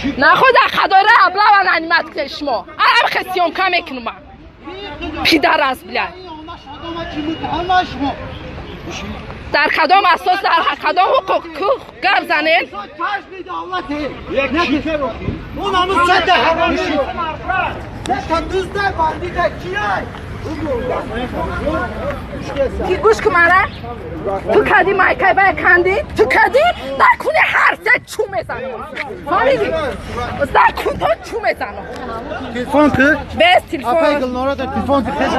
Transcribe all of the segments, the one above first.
نخود خدای را ابلا و نعمت کشما عرب خسیوم کم کنم پیدر از بلای در کدام اساس در کدام حقوق گرد زنین اون هنوز چه ده تا دوست ده باندی ده کیای کی گوش کماره تو کدی مایکای باید کندی تو کدی نکنی هر سه چو میزنم فهمیدی نکن تو چو میزنم تلفن که بس تلفن اپای گلنارا در تلفن که خیلی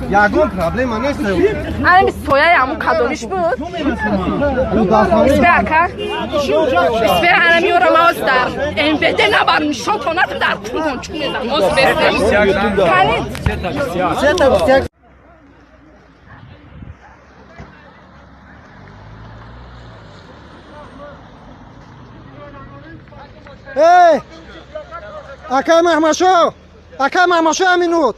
بیا یگون پرابلم نیست الان سویا همون کادونیش بود اسپر که اسپر الان میورم از در این بده نبرم شاطانت در کنون چون میزنم از بسته کنید سه تا بسیار ای اکا محمشو امینود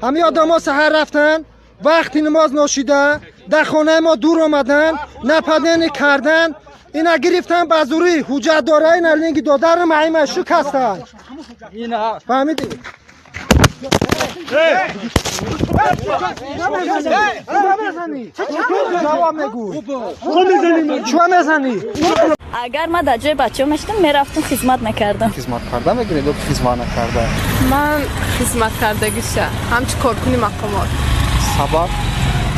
همه آدم ها سحر رفتن وقتی نماز نوشیده در خانه ما دور آمدن نپدنی کردن اینا گرفتن بزوری حجت داره اینا لینگی داده رو معیمه شکستن فهمیدی؟ اگر من در جای بچه میشتم میرفتم خدمت نکردم خدمت کرده میگیره دو خدمت نکرده من خدمت کردگیشه همچی کارکنی مقامات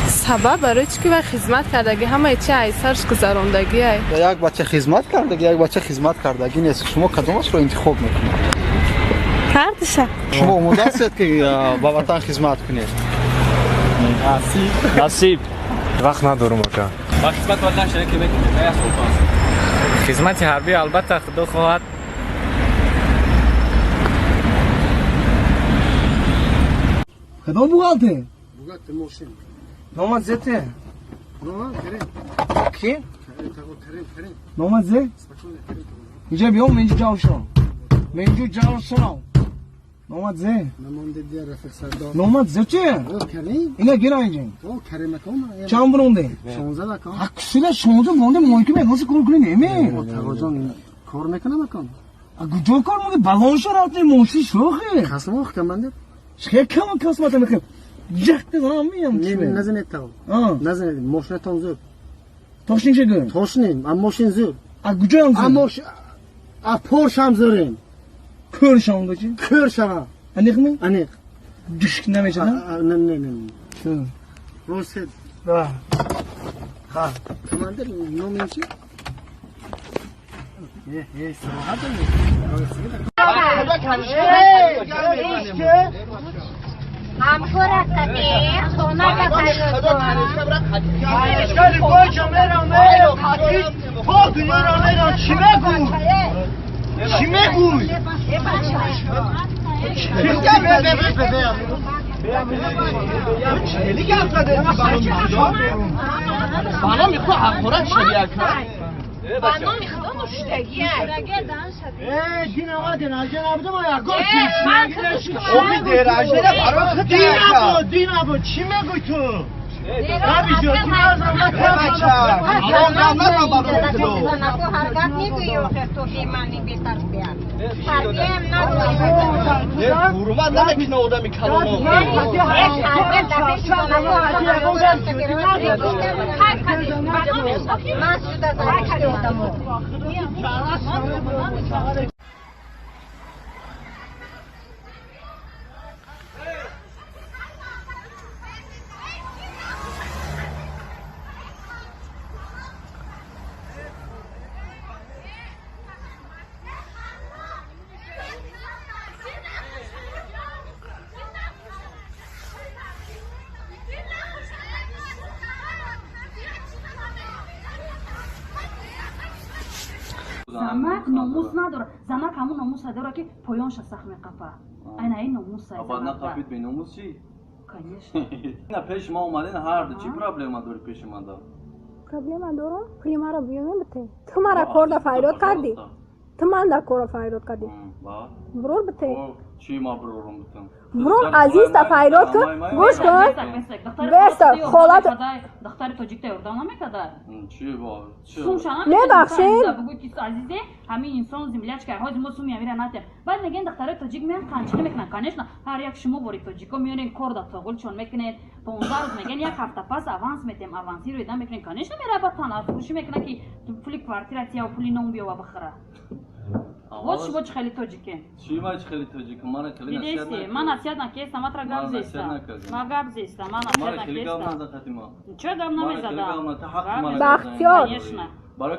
سبب برای چی که وقت خدمت کردگی همه چی ایسرش گذراندگی های یک بچه خدمت کردگی یک بچه خدمت کردگی نیست شما کدومش رو انتخاب میکنید کردشه شما اومده هستید که با وطن خدمت کنید نصیب وقت ندارم اکا با خدمت والله شریک بکنید یا سلطان خدمت حربی البته خدا خواهد کدام بوغالته؟ بوغالته موشن نامد زیته؟ نامد کریم کی؟ کریم نامد زی؟ اینجا بیام اینجا جاو شو اینجا جاو شو نامد زی؟ نمانده دیگه رفیق سردار نامد زی چیه؟ کریم اینا گیره اینجا کریم کام چند برونده؟ 16 کام اکسیده 16 برونده مایکی میگوسی کار کنی نمی تقاجان کار میکنه مکان کجا کار میکنه بلان شو رفته موشی شوخه خسم وقت کمانده چه کم کسمت میکنه یک دارم میام چی نزنید تو نزنید ماشین تون زود تاشین چه گم تاشین ام ماشین زود کجا هم زود ام پورش هم زوریم کورش هم گوچی کورش هم انیق می انیق دشک نمیشه نه نه نه روسید ها کماندر نومین چی یه سراحت همکارت کدی خونه که پیدا اشکالی باجا میرم تو دنیا را میرم چی میگوی؟ چی میگوی؟ چلی گفت کده بانا میخواه همکارت شریعه کرد بانا میخواه نوشتگیه دین آقا دین آجه نبوده ما یا گوش من کدوش اومی دیر آجه نبوده دین آبا چی میگوی تو؟ نبی جو تو نازم نکن آرام نازم بارو حرکت میگویی آخه تو بیمانی بیتر بیان تربیه هم نگویی برومن نمیکنه آدمی کلانو من شده زنشتی آدمو زمک ناموس نداره زمک همون ناموس داره که پایانش سخت میقفه این ناموس هست اما نقفید به ناموس چی؟ کنیش نه پیش ما اومدین هر چی پرابلم داری پیش من دار پرابلم دارم پولی مرا بیومه بته تو مرا کار فریاد کردی تو من در کار فریاد کردی برور بته چی ما برورم بتم برون عزیز تفایلات کن گوش کن برسا خالات دختر تاجیک اردن نمیکرده چی با چی ببخشید بگو که عزیزه همین انسان زملیاش که های ما سومی میره نته بعد میگن دختر تاجیک میان قنچینه میکنن کنش نه هر یک شما باری تاجیکو میارین کار دا تاگل چون میکنین 15 روز میگن یک هفته پس آوانس میتیم آوانسی رو ایدام میکنین کنش نمیره بعد تنها فروشی میکنه که پول کوارتیر یا پول نون بیا و بخره وش وش خیلی تاجیکه چی ما خیلی تاجیک من خیلی نصیحت دیدی من نصیحت نکردم ما ترا گام زیستم ما گام زیستم من نصیحت خیلی گام نکردم نزدم چه گام نمیزدم بختیار نه برای